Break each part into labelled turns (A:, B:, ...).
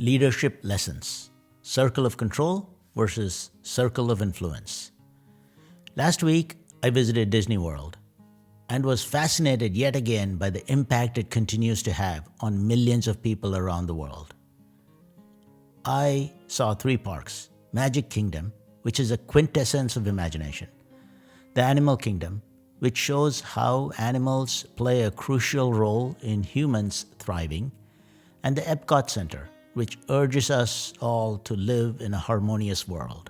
A: Leadership lessons, circle of control versus circle of influence. Last week, I visited Disney World and was fascinated yet again by the impact it continues to have on millions of people around the world. I saw 3 parks: Magic Kingdom, which is a quintessence of imagination; the Animal Kingdom, which shows how animals play a crucial role in humans thriving; and the Epcot Center, which urges us all to live in a harmonious world.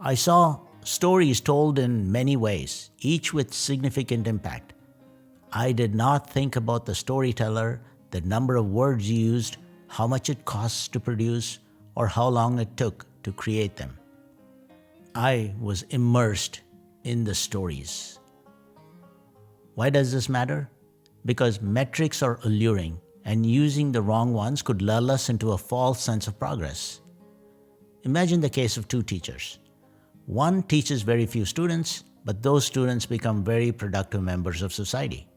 A: I saw stories told in many ways, each with significant impact. I did not think about the storyteller, the number of words used, how much it costs to produce, or how long it took to create them. I was immersed in the stories. Why does this matter? Because metrics are alluring, and using the wrong ones could lull us into a false sense of progress. Imagine the case of 2 teachers. One teaches very few students, but those students become very productive members of society.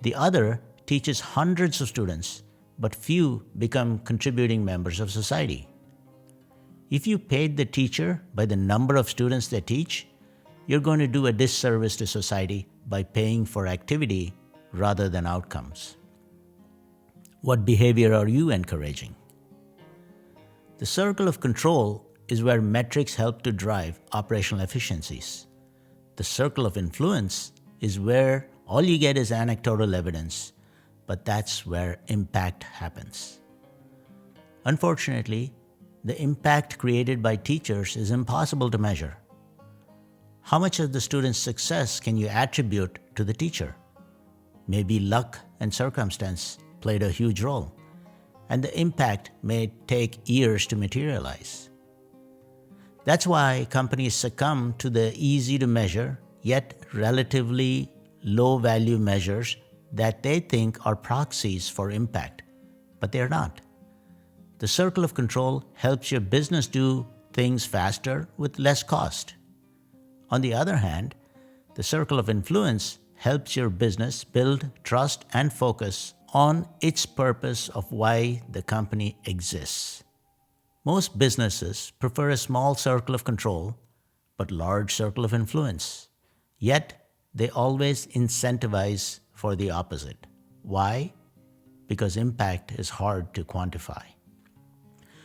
A: The other teaches hundreds of students, but few become contributing members of society. If you paid the teacher by the number of students they teach, you're going to do a disservice to society by paying for activity rather than outcomes. What behavior are you encouraging? The circle of control is where metrics help to drive operational efficiencies. The circle of influence is where all you get is anecdotal evidence, but that's where impact happens. Unfortunately, the impact created by teachers is impossible to measure. How much of the student's success can you attribute to the teacher? Maybe luck and circumstance played a huge role, and the impact may take years to materialize. That's why companies succumb to the easy-to-measure, yet relatively low-value measures that they think are proxies for impact, but they're not. The circle of control helps your business do things faster with less cost. On the other hand, the circle of influence helps your business build trust and focus on its purpose of why the company exists. Most businesses prefer a small circle of control, but large circle of influence. Yet, they always incentivize for the opposite. Why? Because impact is hard to quantify.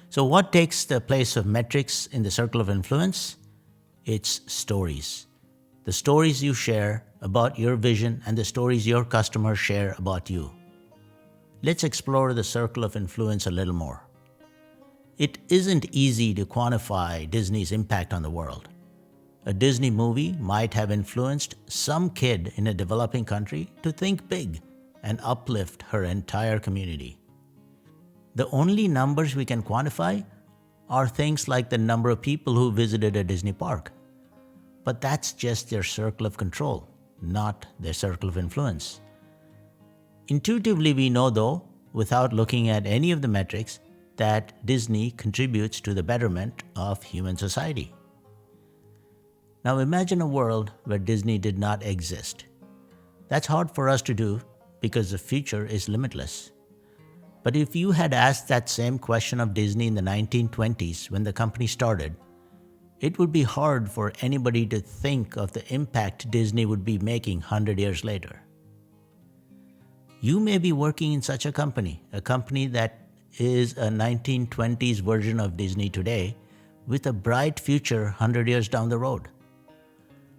A: So what takes the place of metrics in the circle of influence? It's stories. The stories you share about your vision and the stories your customers share about you. Let's explore the circle of influence a little more. It isn't easy to quantify Disney's impact on the world. A Disney movie might have influenced some kid in a developing country to think big and uplift her entire community. The only numbers we can quantify are things like the number of people who visited a Disney park. But that's just their circle of control, not their circle of influence. Intuitively, we know, though, without looking at any of the metrics, that Disney contributes to the betterment of human society. Now imagine a world where Disney did not exist. That's hard for us to do because the future is limitless. But if you had asked that same question of Disney in the 1920s when the company started, it would be hard for anybody to think of the impact Disney would be making 100 years later. You may be working in such a company that is a 1920s version of Disney today with a bright future 100 years down the road.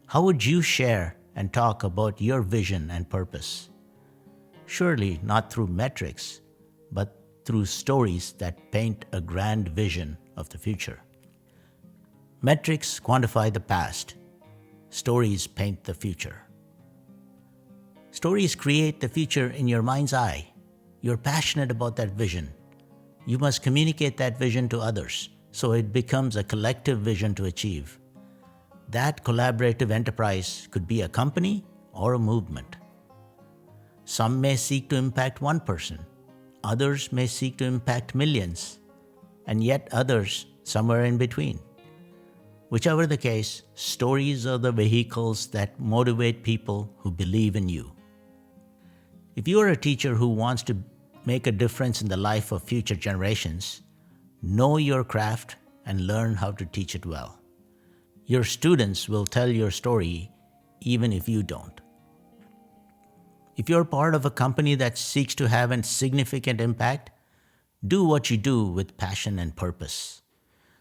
A: How would you share and talk about your vision and purpose? Surely not through metrics, but through stories that paint a grand vision of the future. Metrics quantify the past. Stories paint the future. Stories create the future in your mind's eye. You're passionate about that vision. You must communicate that vision to others so it becomes a collective vision to achieve. That collaborative enterprise could be a company or a movement. Some may seek to impact one person. Others may seek to impact millions, and yet others somewhere in between. Whichever the case, stories are the vehicles that motivate people who believe in you. If you are a teacher who wants to make a difference in the life of future generations, know your craft and learn how to teach it well. Your students will tell your story even if you don't. If you're part of a company that seeks to have a significant impact, do what you do with passion and purpose.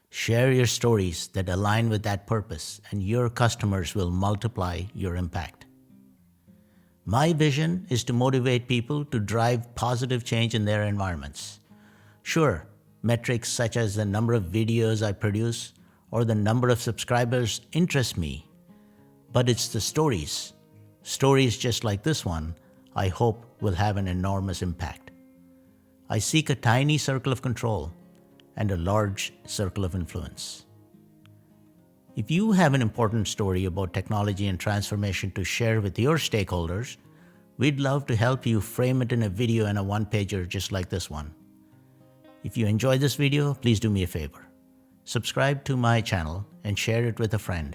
A: Share your stories that align with that purpose, and your customers will multiply your impact. My vision is to motivate people to drive positive change in their environments. Sure, metrics such as the number of videos I produce or the number of subscribers interest me, but it's the stories just like this one, I hope will have an enormous impact. I seek a tiny circle of control and a large circle of influence. If you have an important story about technology and transformation to share with your stakeholders, we'd love to help you frame it in a video and a one-pager just like this one. If you enjoyed this video, please do me a favor. Subscribe to my channel and share it with a friend.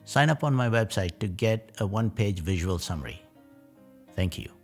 A: Sign up on my website to get a one-page visual summary. Thank you.